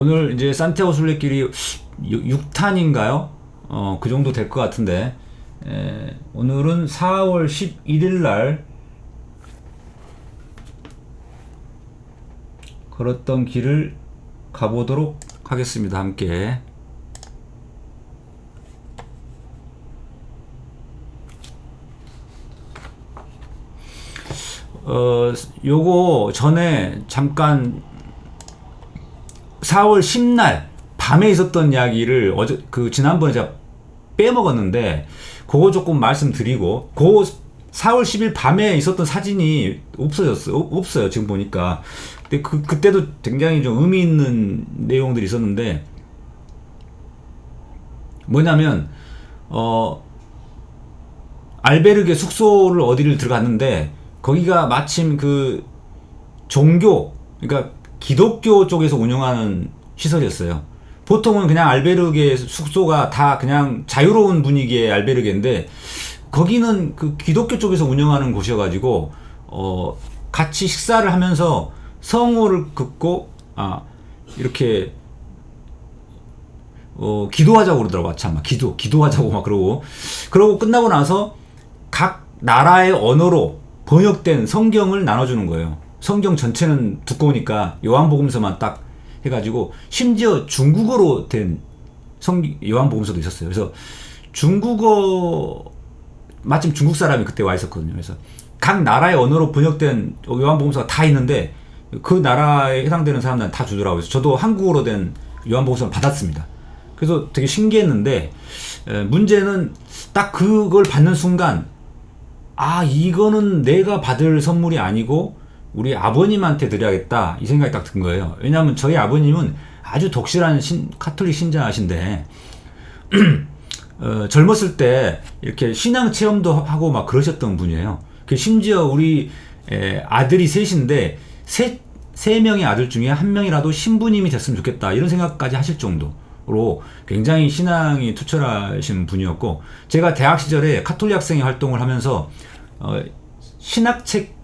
오늘 이제 산티아고 순례길이 6탄인가요? 그 정도 될 것 같은데, 오늘은 4월 11일 날 걸었던 길을 가보도록 하겠습니다. 함께. 요거 전에 잠깐 4월 10날 밤에 있었던 이야기를 지난번에 제가 빼먹었는데, 그거 조금 말씀드리고, 4월 10일 밤에 있었던 사진이 없어요, 지금 보니까. 근데 그때도 굉장히 좀 의미 있는 내용들이 있었는데, 뭐냐면, 알베르게 숙소를 어디를 들어갔는데, 거기가 마침 그러니까 기독교 쪽에서 운영하는 시설이었어요. 보통은 그냥 알베르게 숙소가 다 그냥 자유로운 분위기의 알베르게인데, 거기는 그 기독교 쪽에서 운영하는 곳이어가지고, 같이 식사를 하면서 성호를 긋고, 이렇게, 기도하자고 그러더라고요. 참, 기도하자고 막 그러고 끝나고 나서 각 나라의 언어로 번역된 성경을 나눠주는 거예요. 성경 전체는 두꺼우니까 요한복음서만 딱 해가지고, 심지어 중국어로 된 요한복음서도 있었어요. 그래서 마침 중국 사람이 그때 와 있었거든요. 그래서 각 나라의 언어로 번역된 요한복음서가 다 있는데, 그 나라에 해당되는 사람들은 다 주더라고요. 그래서 저도 한국어로 된 요한복음서를 받았습니다. 그래서 되게 신기했는데, 문제는 딱 그걸 받는 순간, 이거는 내가 받을 선물이 아니고 우리 아버님한테 드려야겠다, 이 생각이 딱 든 거예요. 왜냐하면 저희 아버님은 아주 독실한 카톨릭 신자이신데, 젊었을 때 이렇게 신앙 체험도 하고 막 그러셨던 분이에요. 심지어 우리 아들이 셋인데 세 명의 아들 중에 한 명이라도 신부님이 됐으면 좋겠다, 이런 생각까지 하실 정도로 굉장히 신앙이 투철하신 분이었고, 제가 대학 시절에 카톨릭 학생회 활동을 하면서 신학책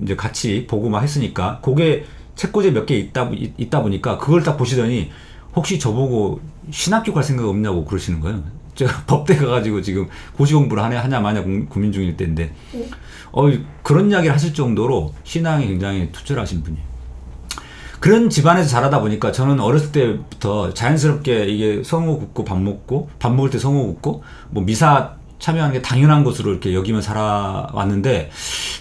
이제 같이 보고 막 했으니까, 그게 책꽂이에 몇 개 있다 보니까 그걸 딱 보시더니 혹시 저보고 신학교 갈 생각 없냐고 그러시는 거예요. 제가 법대 가가지고 지금 고시 공부를 하냐 마냐 고민 중일 때인데, 그런 이야기를 하실 정도로 신앙이 굉장히 투철하신 분이에요. 그런 집안에서 자라다 보니까 저는 어렸을 때부터 자연스럽게 이게 성호 굽고 밥 먹을 때 성호 굽고 뭐 미사 참여하는 게 당연한 것으로 이렇게 여기며 살아왔는데,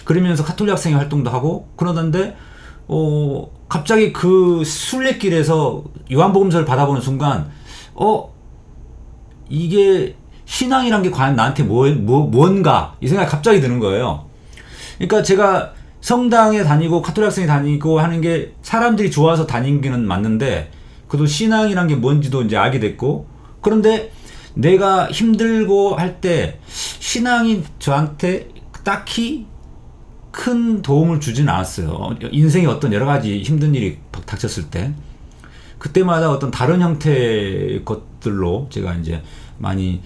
그러면서 카톨릭 학생회 활동도 하고 그러던데, 갑자기 그 순례길에서 요한복음서를 받아보는 순간, 이게 신앙이란 게 과연 나한테 뭔가, 이 생각이 갑자기 드는 거예요. 그러니까 제가 성당에 다니고 카톨릭 학생회 다니고 하는 게 사람들이 좋아서 다니기는 맞는데, 그래도 신앙이란 게 뭔지도 이제 알게 됐고, 그런데 내가 힘들고 할 때 신앙이 저한테 딱히 큰 도움을 주진 않았어요. 인생에 어떤 여러 가지 힘든 일이 닥쳤을 때, 그때마다 어떤 다른 형태의 것들로 제가 이제 많이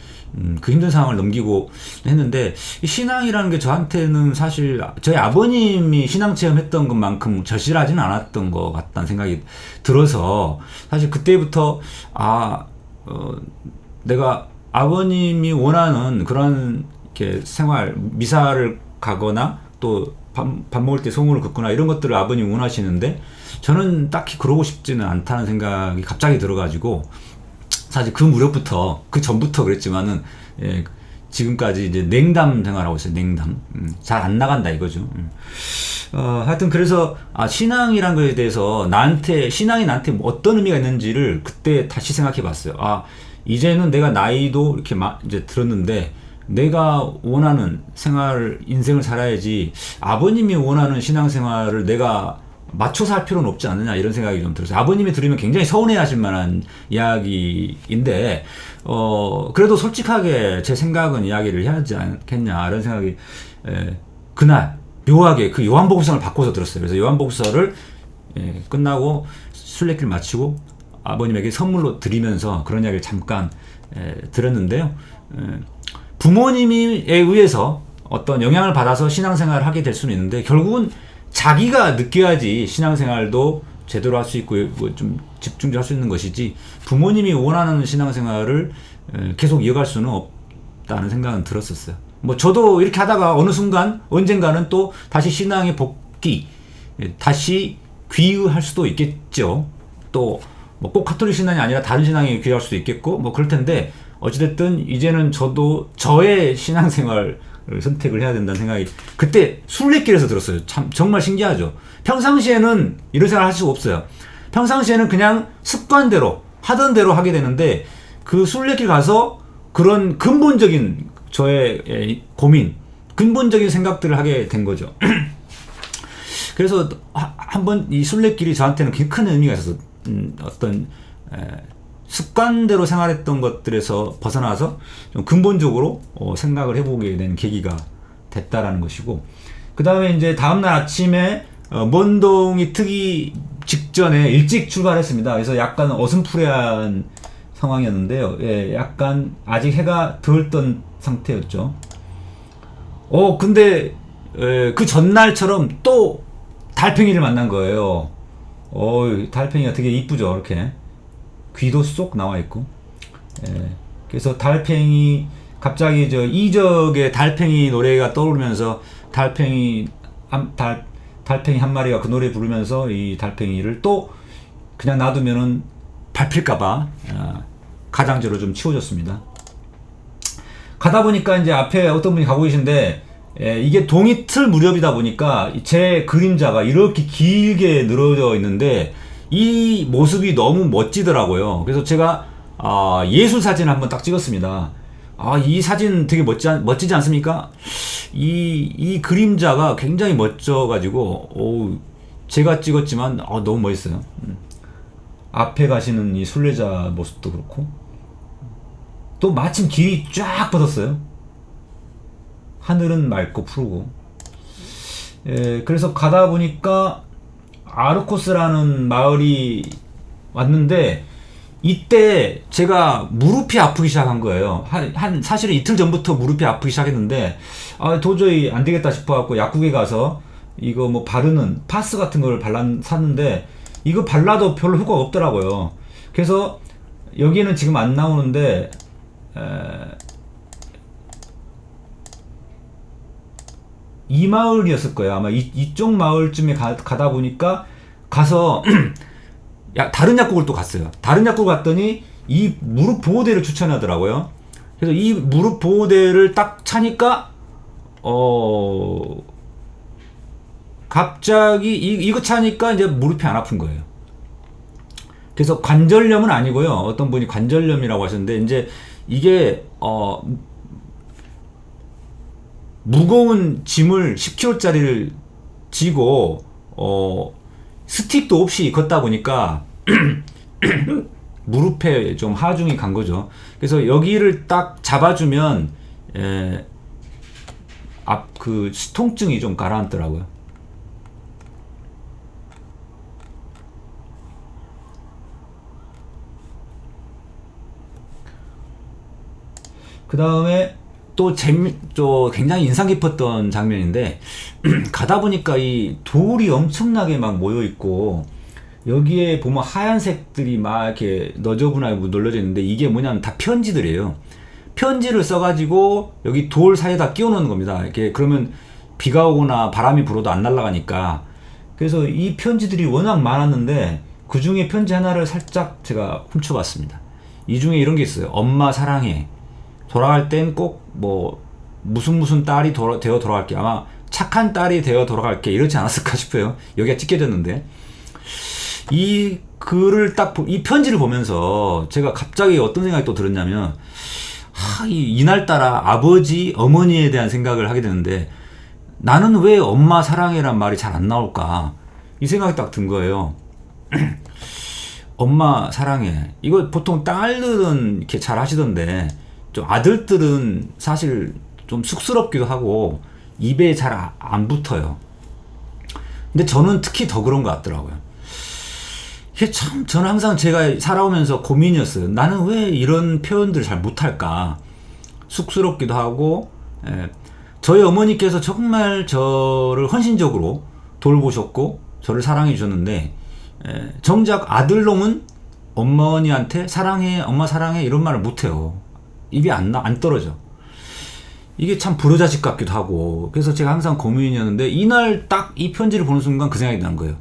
그 힘든 상황을 넘기고 했는데, 신앙이라는 게 저한테는 사실 저희 아버님이 신앙 체험했던 것만큼 절실하지는 않았던 것 같다는 생각이 들어서, 사실 그때부터 내가 아버님이 원하는 그런 이렇게 생활, 미사를 가거나 또 밥 먹을 때 성호를 긋거나 이런 것들을 아버님이 원하시는데, 저는 딱히 그러고 싶지는 않다는 생각이 갑자기 들어가지고, 사실 그 무렵부터, 그 전부터 그랬지만은, 지금까지 이제 냉담 생활하고 있어요. 냉담. 잘 안 나간다 이거죠. 하여튼 그래서 신앙이란 거에 대해서 신앙이 나한테 어떤 의미가 있는지를 그때 다시 생각해 봤어요. 이제는 내가 나이도 이렇게 이제 들었는데, 내가 원하는 인생을 살아야지 아버님이 원하는 신앙생활을 내가 맞춰서 할 필요는 없지 않느냐, 이런 생각이 좀 들었어요. 아버님이 들으면 굉장히 서운해 하실 만한 이야기인데, 그래도 솔직하게 제 생각은 이야기를 해야 하지 않겠냐, 이런 생각이, 그날 묘하게 그 요한복음서를 바꿔서 들었어요. 그래서 요한복음서를 끝나고 순례길 마치고 아버님에게 선물로 드리면서 그런 이야기를 잠깐 들었는데요. 부모님에 의해서 어떤 영향을 받아서 신앙생활을 하게 될 수는 있는데, 결국은 자기가 느껴야지 신앙생활도 제대로 할 수 있고, 뭐 좀 집중적으로 할 수 있는 것이지 부모님이 원하는 신앙생활을 계속 이어갈 수는 없다는 생각은 들었었어요. 뭐 저도 이렇게 하다가 어느 순간 언젠가는 또 다시 신앙에 복귀, 다시 귀의할 수도 있겠죠. 또 뭐 꼭 카톨릭 신앙이 아니라 다른 신앙에 귀의할 수도 있겠고 뭐 그럴 텐데 어찌됐든 이제는 저도 저의 신앙생활을 선택을 해야 된다는 생각이 그때 순례길에서 들었어요. 참 정말 신기하죠. 평상시에는 이런 생각을 할 수가 없어요. 평상시에는 그냥 습관대로 하던 대로 하게 되는데 그 순례길 가서 그런 근본적인 저의 고민, 근본적인 생각들을 하게 된 거죠. 그래서 한번 이 순례길이 저한테는 굉장히 큰 의미가 있어서 어떤 습관대로 생활했던 것들에서 벗어나서 좀 근본적으로 생각을 해보게 된 계기가 됐다라는 것이고, 그 다음에 이제 다음날 아침에 먼동이 트기 직전에 일찍 출발했습니다. 그래서 약간 어슴푸레한 상황이었는데요. 예, 약간 아직 해가 덜 뜬 상태였죠. 근데 그 전날처럼 또 달팽이를 만난 거예요. 달팽이가 되게 이쁘죠. 이렇게 귀도 쏙 나와 있고. 예, 그래서 달팽이 갑자기 이적의 달팽이 노래가 떠오르면서 달팽이 한 마리가 그 노래 부르면서 이 달팽이를 또 그냥 놔두면은 밟힐까봐 가장자로 좀 치워줬습니다. 가다 보니까 이제 앞에 어떤 분이 가고 계신데 이게 동이틀 무렵이다 보니까 제 그림자가 이렇게 길게 늘어져 있는데 이 모습이 너무 멋지더라고요. 그래서 제가 예술 사진을 한번 딱 찍었습니다. 이 사진 되게 멋지지 않습니까? 이 그림자가 굉장히 멋져가지고 제가 찍었지만 너무 멋있어요. 앞에 가시는 이 순례자 모습도 그렇고 또 마침 길이 쫙 뻗었어요. 하늘은 맑고 푸르고. 그래서 가다 보니까 아르코스라는 마을이 왔는데 이때 제가 무릎이 아프기 시작한 거예요. 사실은 이틀 전부터 무릎이 아프기 시작했는데 도저히 안 되겠다 싶어갖고 약국에 가서 이거 뭐 바르는 파스 같은 걸 샀는데 이거 발라도 별로 효과가 없더라고요. 그래서 여기는 지금 안 나오는데 이 마을이었을 거예요. 아마 이쪽 마을쯤에 가다 보니까 가서 다른 약국을 또 갔어요. 다른 약국 갔더니 이 무릎 보호대를 추천하더라고요. 그래서 이 무릎 보호대를 딱 차니까 갑자기 이거 차니까 이제 무릎이 안 아픈 거예요. 그래서 관절염은 아니고요. 어떤 분이 관절염이라고 하셨는데 이제 이게 무거운 짐을 10kg짜리를 지고 스틱도 없이 걷다 보니까 무릎에 좀 하중이 간 거죠. 그래서 여기를 딱 잡아주면 그 통증이 좀 가라앉더라고요. 그 다음에 또 굉장히 인상 깊었던 장면인데 가다 보니까 이 돌이 엄청나게 막 모여 있고 여기에 보면 하얀색들이 막 이렇게 너저분하게 널려져 있는데 이게 뭐냐면 다 편지들이에요. 편지를 써가지고 여기 돌 사이에다 끼워 놓는 겁니다. 이렇게 그러면 비가 오거나 바람이 불어도 안 날아가니까. 그래서 이 편지들이 워낙 많았는데 그 중에 편지 하나를 살짝 제가 훔쳐봤습니다. 이 중에 이런 게 있어요. 엄마 사랑해. 돌아갈 땐 꼭 뭐 무슨 딸이 되어 돌아갈게. 아마 착한 딸이 되어 돌아갈게 이러지 않았을까 싶어요. 여기가 찢겨졌는데 이 글을 이 편지를 보면서 제가 갑자기 어떤 생각이 또 들었냐면 이날따라 아버지 어머니에 대한 생각을 하게 되는데 나는 왜 엄마 사랑해란 말이 잘 안 나올까 이 생각이 딱 든 거예요. 엄마 사랑해 이거 보통 딸들은 이렇게 잘 하시던데 좀 아들들은 사실 좀 쑥스럽기도 하고 입에 잘 안 붙어요. 근데 저는 특히 더 그런 것 같더라고요. 이게 참 저는 항상 제가 살아오면서 고민이었어요. 나는 왜 이런 표현들을 잘 못할까 쑥스럽기도 하고. 저희 어머니께서 정말 저를 헌신적으로 돌보셨고 저를 사랑해 주셨는데 정작 아들놈은 어머니한테 사랑해, 엄마 사랑해 이런 말을 못해요. 입이 안 떨어져. 이게 참 불효자식 같기도 하고. 그래서 제가 항상 고민이었는데 이날 딱 이 편지를 보는 순간 그 생각이 난 거예요.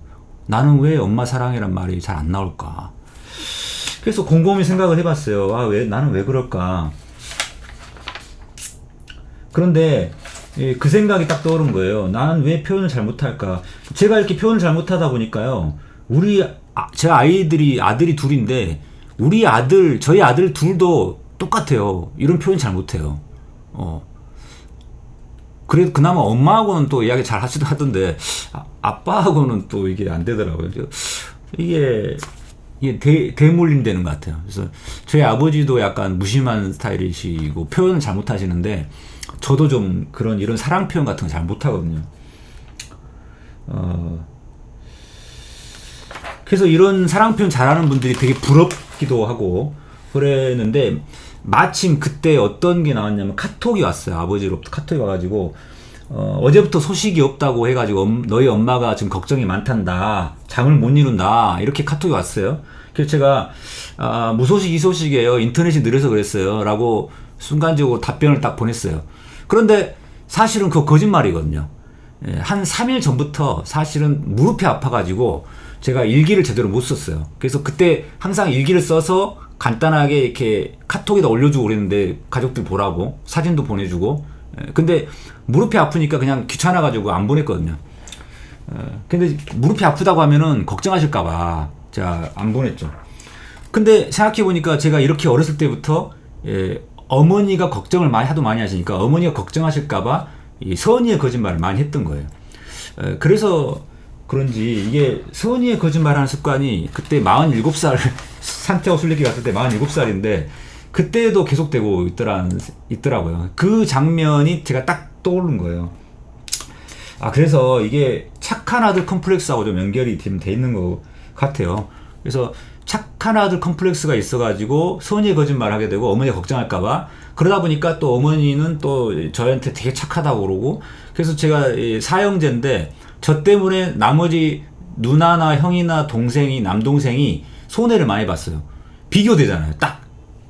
나는 왜 엄마 사랑해란 말이 잘 안 나올까. 그래서 곰곰이 생각을 해봤어요. 나는 왜 그럴까. 그런데 그 생각이 딱 떠오른 거예요. 나는 왜 표현을 잘 못할까. 제가 이렇게 표현을 잘 못하다 보니까요, 제 아들이 둘인데 저희 아들 둘도 똑같아요. 이런 표현 잘 못해요. 그래도 그나마 엄마하고는 또 이야기 잘 하던데 아빠하고는 또 이게 안 되더라고요. 이게 대물림 되는 것 같아요. 그래서 저희 아버지도 약간 무심한 스타일이시고 표현을 잘 못하시는데 저도 좀 이런 사랑 표현 같은 거 잘 못하거든요. 그래서 이런 사랑 표현 잘하는 분들이 되게 부럽기도 하고 그랬는데, 마침 그때 어떤 게 나왔냐면 카톡이 왔어요. 아버지로부터 카톡이 와가지고 어제부터 소식이 없다고 해가지고 너희 엄마가 지금 걱정이 많단다, 잠을 못 이룬다, 이렇게 카톡이 왔어요. 그래서 제가 무소식 이소식이에요, 인터넷이 느려서 그랬어요 라고 순간적으로 답변을 딱 보냈어요. 그런데 사실은 그거 거짓말이거든요. 한 3일 전부터 사실은 무릎이 아파가지고 제가 일기를 제대로 못 썼어요. 그래서 그때 항상 일기를 써서 간단하게 이렇게 카톡에다 올려주고 그랬는데, 가족들 보라고 사진도 보내주고. 근데 무릎이 아프니까 그냥 귀찮아가지고 안 보냈거든요. 근데 무릎이 아프다고 하면은 걱정하실까봐 제가 안 보냈죠. 근데 생각해보니까 제가 이렇게 어렸을 때부터 어머니가 걱정을 하도 많이 하시니까 어머니가 걱정하실까봐 이 선의의 거짓말을 많이 했던 거예요. 그래서 그런지 이게 선의의 거짓말하는 습관이 그때 47살 산티아고 순례길 갔을 때 47살인데 그때도 계속되고 있더라고요. 그 장면이 제가 딱 떠오른 거예요. 그래서 이게 착한 아들 컴플렉스하고 좀 연결이 돼 있는 것 같아요. 그래서 착한 아들 컴플렉스가 있어가지고 선의의 거짓말을 하게 되고 어머니가 걱정할까봐, 그러다 보니까 또 어머니는 또 저한테 되게 착하다고 그러고. 그래서 제가 사형제인데 저 때문에 나머지 누나나 형이나 남동생이 손해를 많이 봤어요. 비교되잖아요. 딱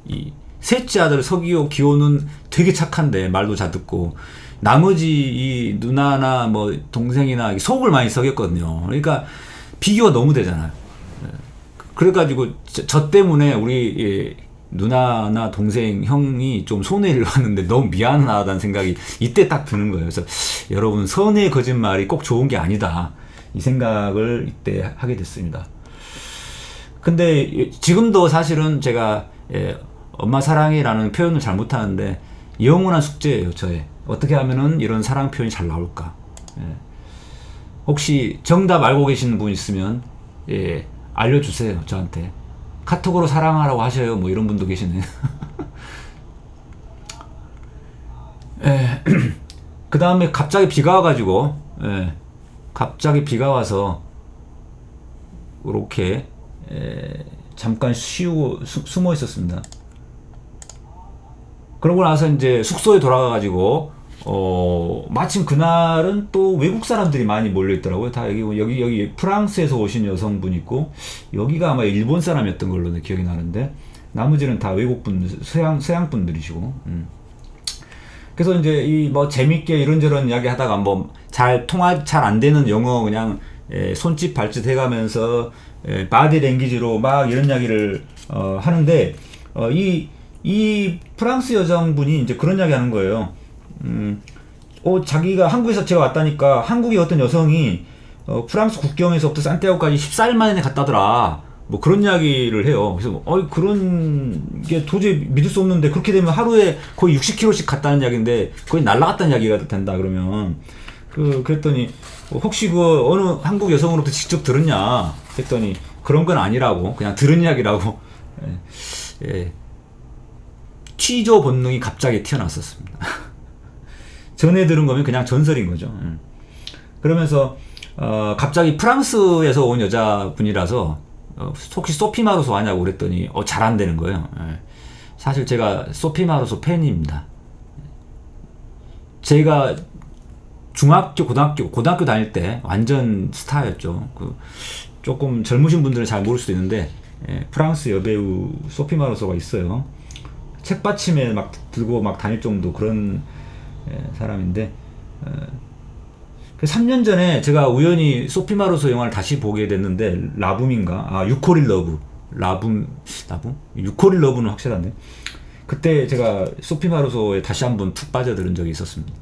이 셋째 아들 서기호, 기호는 되게 착한데 말도 잘 듣고, 나머지 이 누나나 뭐 동생이나 속을 많이 썩였거든요. 그러니까 비교가 너무 되잖아요. 그래가지고 저 때문에 우리 누나나 동생, 형이 좀 손해를 봤는데 너무 미안하다는 생각이 이때 딱 드는 거예요. 그래서 여러분, 선의의 거짓말이 꼭 좋은 게 아니다, 이 생각을 이때 하게 됐습니다. 근데 지금도 사실은 제가 엄마 사랑해라는 표현을 잘 못하는데 영원한 숙제예요, 저의. 어떻게 하면은 이런 사랑 표현이 잘 나올까. 혹시 정답 알고 계시는 분 있으면 알려주세요, 저한테. 카톡으로 사랑하라고 하셔요, 뭐 이런 분도 계시네요. 그 다음에 갑자기 비가 와가지고 갑자기 비가 와서 이렇게 잠깐 숨어 있었습니다. 그러고 나서 이제 숙소에 돌아가가지고 마침 그날은 또 외국 사람들이 많이 몰려 있더라고요. 다 여기 프랑스에서 오신 여성분 있고, 여기가 아마 일본 사람이었던 걸로 기억이 나는데 나머지는 다 외국분, 서양 분들이시고. 그래서 이제 뭐 재밌게 이런저런 이야기 하다가 뭐 잘 안 되는 영어 그냥 손짓 발짓 해가면서 바디 랭귀지로 막 이런 이야기를 하는데 이 프랑스 여성분이 이제 그런 이야기 하는 거예요. 자기가 한국에서 제가 왔다니까 한국의 어떤 여성이 프랑스 국경에서부터 산티아고까지 14일 만에 갔다더라, 뭐 그런 이야기를 해요. 그래서 그런 게 도저히 믿을 수 없는데, 그렇게 되면 하루에 거의 60km씩 갔다는 이야기인데 거의 날아갔다는 이야기가 된다 그러면, 그랬더니 혹시 어느 한국 여성으로부터 직접 들었냐 했더니 그런 건 아니라고, 그냥 들은 이야기라고. 취조 본능이 갑자기 튀어나왔었습니다. 전에 들은 거면 그냥 전설인 거죠. 그러면서 갑자기 프랑스에서 온 여자분이라서 혹시 소피 마르소 하냐고 그랬더니 잘 안 되는 거예요. 사실 제가 소피 마르소 팬입니다. 제가 중학교, 고등학교 다닐 때 완전 스타였죠. 조금 젊으신 분들은 잘 모를 수도 있는데 프랑스 여배우 소피 마르소가 있어요. 책받침에 막 들고 막 다닐 정도 그런 사람인데, 그 3년 전에 제가 우연히 소피 마르소 영화를 다시 보게 됐는데, 라붐인가? 아, 유코릴 러브. 라붐? 유코릴 러브는 확실한데. 그때 제가 소피 마르소에 다시 한번 푹 빠져들은 적이 있었습니다.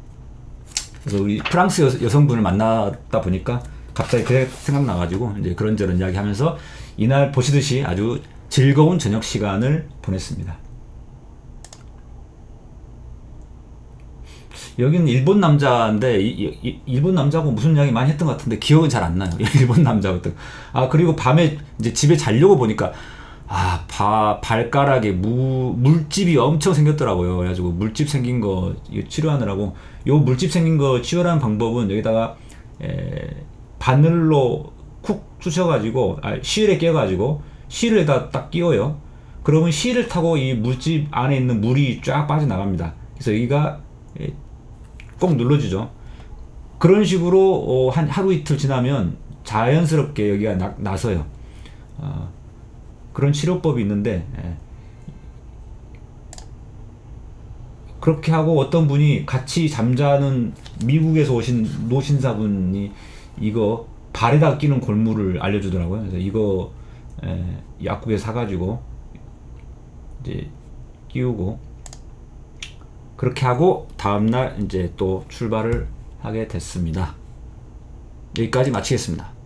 그래서 우리 프랑스 여성분을 만나다 보니까 갑자기 그 생각나가지고 이제 그런저런 이야기 하면서 이날 보시듯이 아주 즐거운 저녁 시간을 보냈습니다. 여기는 일본 남자인데 일본 남자하고 무슨 이야기 많이 했던 것 같은데 기억은 잘 안 나요. 일본 남자였던. 아, 그리고 밤에 이제 집에 자려고 보니까 발가락에 물집이 엄청 생겼더라고요. 그래가지고 물집 생긴 거 치료하느라고, 요 물집 생긴 거 치료하는 방법은 여기다가 바늘로 쿡 쑤셔가지고 실에 끼워가지고 실에다 딱 끼워요. 그러면 실을 타고 이 물집 안에 있는 물이 쫙 빠져나갑니다. 그래서 여기가 꼭 눌러주죠. 그런 식으로 한 하루 이틀 지나면 자연스럽게 여기가 나서요. 그런 치료법이 있는데, 그렇게 하고 어떤 분이 같이 잠자는 미국에서 오신 노신사분이 이거 발에다 끼는 골무를 알려주더라고요. 그래서 이거 약국에 사가지고 이제 끼우고, 그렇게 하고 다음날 이제 또 출발을 하게 됐습니다. 여기까지 마치겠습니다.